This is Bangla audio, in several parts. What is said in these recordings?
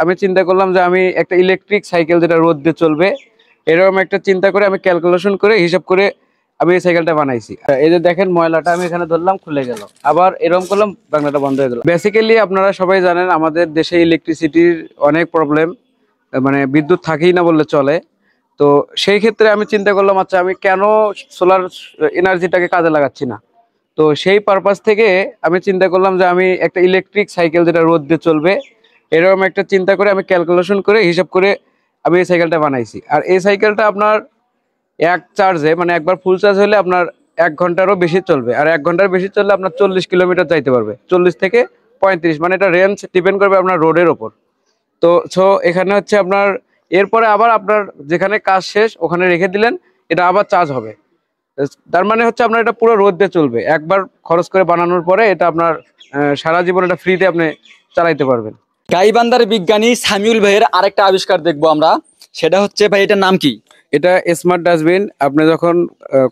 আমি চিন্তা করলাম যে আমি একটা ইলেকট্রিক সাইকেল যেটা রোদ দিয়ে চলবে, এরকম একটা চিন্তা করে আমি ক্যালকুলেশন করে হিসাব করে আমি এই সাইকেলটা বানাইছি। এই যে দেখেন ময়লাটা আমি এখানে ধরলাম, খুলে গেল, আবার এরকম করলাম, বাংলাটা বন্ধ হয়ে গেল। বেসিক্যালি আপনারা সবাই জানেন আমাদের দেশে ইলেকট্রিসিটির অনেক প্রবলেম, মানে বিদ্যুৎ থাকেই না বললে চলে। তো সেই ক্ষেত্রে আমি চিন্তা করলাম, আচ্ছা আমি কেন সোলার এনার্জিটাকে কাজে লাগাচ্ছি না। তো সেই পারপাস থেকে আমি চিন্তা করলাম যে আমি একটা ইলেকট্রিক সাইকেল যেটা রোদ দিয়ে চলবে, এরকম একটা চিন্তা করে আমি ক্যালকুলেশন করে হিসাব করে আমি এই সাইকেলটা বানাইছি। আর এই সাইকেলটা আপনার এক চার্জে, মানে একবার ফুল চার্জ হলে আপনার 1 ঘন্টারও বেশি চলবে, আর 1 ঘন্টার বেশি চললে আপনার 40 কিলোমিটার যাইতে পারবে, 40 থেকে 35, মানে এটা রেঞ্জ ডিপেন্ড করবে আপনার রোডের ওপর। তো এখানে হচ্ছে আপনার এরপরে আবার আপনার যেখানে কাজ শেষ ওখানে রেখে দিলেন, এটা আবার চার্জ হবে। তার মানে হচ্ছে আপনার এটা পুরো রোদ দিয়ে চলবে, একবার খরচ করে বানানোর পরে এটা আপনার সারা জীবন এটা ফ্রিতে আপনি চালাইতে পারবেন। গাইবান্ধার বিজ্ঞানী সামিউল ভাইয়ের আরেকটা আবিষ্কার দেখবো আমরা, সেটা হচ্ছে ভাই এটার নাম কি? এটা স্মার্ট ডাস্টবিন। আপনি যখন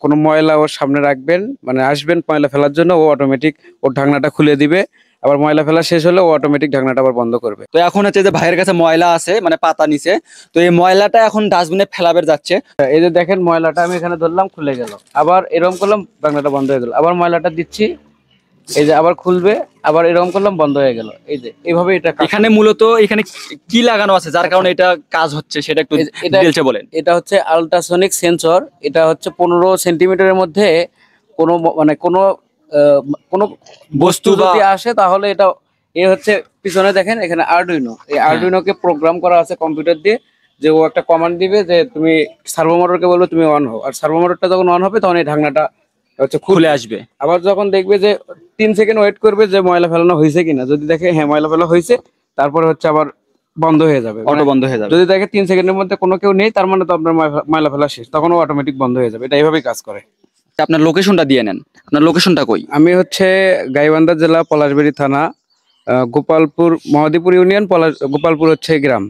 কোনো ময়লা ওর সামনে রাখবেন, মানে আসবেন ময়লা ফেলার জন্য, ও অটোমেটিক ওর ঢাকনাটা খুলে দিবে, আবার ময়লা ফেলা শেষ হলে ও অটোমেটিক ঢাকনাটা আবার বন্ধ করবে। তো এখন হচ্ছে যে ভাইয়ের কাছে ময়লা আছে, মানে পাতা নিচে, তো এই ময়লাটা এখন ডাস্টবিনে ফেলাবে যাচ্ছে। এই যে দেখেন ময়লাটা আমি এখানে ধরলাম, খুলে গেল, আবার এরকম করলাম, ঢাকনাটা বন্ধ হয়ে গেল, আবার ময়লাটা দিচ্ছি, এই যে আবার খুলবে, আবার এরকম করলাম, বন্ধ হয়ে গেল। এই যে এইভাবে এটা এখানে মূলত এখানে কি লাগানো আছে যার কারণে এটা কাজ হচ্ছে সেটা একটু ডিটেইলসে বলেন। এটা হচ্ছে আল্ট্রাসনিক সেন্সর। এটা হচ্ছে 15 সেন্টিমিটারের মধ্যে কোনো মানে কোনো কোনো বস্তু যদি আসে তাহলে এটা হচ্ছে পিছনে দেখেন এখানে আরডুইনো, এই আরডুইনোকে প্রোগ্রাম করা আছে কম্পিউটার দিয়ে, যে ও একটা কমান্ড দিবে যে তুমি সার্ভো মোটরকে বলবে তুমি অন হও, আর সার্ভো মোটরটা যখন অন হবে তখন এই ঢাকনাটা হচ্ছে খুলে আসবে। আবার যখন দেখবে যে 3 সেকেন্ড ওয়েট করবে যে ময়লা ফেলানো হয়েছে কিনা, যদি দেখে হ্যাঁ ময়লা ফেলা হয়েছে, তারপরে হচ্ছে আবার বন্ধ হয়ে যাবে, অটো বন্ধ হয়ে যাবে। যদি দেখে 3 সেকেন্ডের মধ্যে কোনো কেউ নেই, তার মানে তো আপনার ময়লা ফেলা শেষ, তখন ও অটোমেটিক বন্ধ হয়ে যাবে। এটা এইভাবেই কাজ করে। আপনার লোকেশনটা দিয়ে নেন, আপনার লোকেশনটা কই? আমি হচ্ছে গাইবান্ধা জেলা, পলাশবাড়ি থানা, গোপালপুর মহাদীপুর ইউনিয়ন, গোপালপুর হচ্ছে গ্রাম।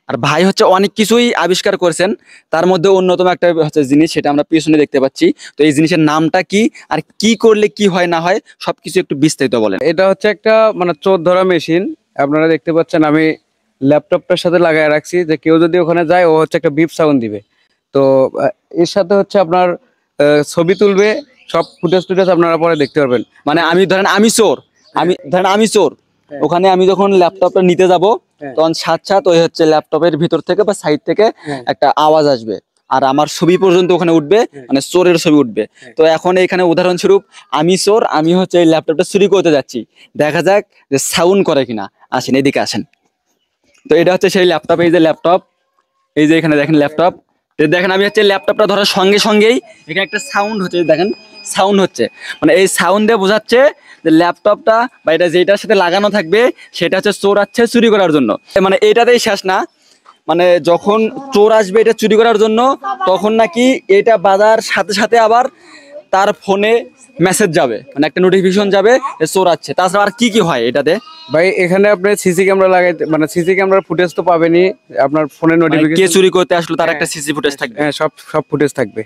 আর ভাই হচ্ছে অনেক কিছুই আবিষ্কার করেছেন, তার মধ্যে অন্যতম একটা হচ্ছে জিনিস, সেটা আমরা পিছনে দেখতে পাচ্ছি। তো এই জিনিসের নামটা কি, আর কি করলে কি হয় না হয় সবকিছু একটু বিস্তারিত বলেন। এটা হচ্ছে একটা মানে চোর ধরা মেশিন। আপনারা দেখতে পাচ্ছেন আমি ল্যাপটপটার সাথে লাগায় রাখছি, যে কেউ যদি ওখানে যায় ও হচ্ছে একটা বিপ সাউন্ড দিবে। তো এর সাথে হচ্ছে আপনার ছবি তুলবে, সব ফুটেজ টুটেজ আপনারা পরে দেখতে পারবেন। মানে আমি ধরেন আমি চোর, ওখানে আমি যখন ল্যাপটপটা নিতে যাব তখন সাথে ওই হচ্ছে ল্যাপটপের ভিতর থেকে বা সাইড থেকে একটা আওয়াজ আসবে, আর আমার ছবি পর্যন্ত ওখানে উঠবে, মানে চোরের ছবি উঠবে। তো এখন এখানে উদাহরণস্বরূপ আমি চোর, আমি হচ্ছে এই ল্যাপটপটা চুরি করতে যাচ্ছি, দেখা যাক যে সাউন্ড করে কিনা। আসেন এদিকে আসেন। তো এটা হচ্ছে সেই ল্যাপটপ, এই যে ল্যাপটপ, এই যে এখানে দেখেন ল্যাপটপ। দেখেন আমি হচ্ছে ল্যাপটপটা ধরার সঙ্গে সঙ্গেই এখানে একটা সাউন্ড হচ্ছে, দেখেন সাউন্ড হচ্ছে, মানে এই সাউন্ড দিয়ে বোঝাচ্ছে যে ল্যাপটপটা বা এটা যেটার সাথে লাগানো থাকবে সেটা হচ্ছে চোর আসছে চুরি করার জন্য। মানে এটাতেই শেষ না, মানে যখন চোর আসবে এটা চুরি করার জন্য, তখন নাকি এটা বাজার সাথে সাথে আবার তার ফোনে মেসেজ যাবে, মানে একটা নোটিফিকেশন যাবে যে চোর আসছে। তাছাড়া আর কি কি হয় এটাতে? ভাই এখানে আপনি সিসি ক্যামেরা লাগাইতে, মানে সিসি ক্যামেরার ফুটেজ তো পাবেনই, আপনার ফোনে নোটিফিকেশন, কে চুরি করতে আসলো তার একটা সিসি ফুটেজ থাকবে, হ্যাঁ সব ফুটেজ থাকবে।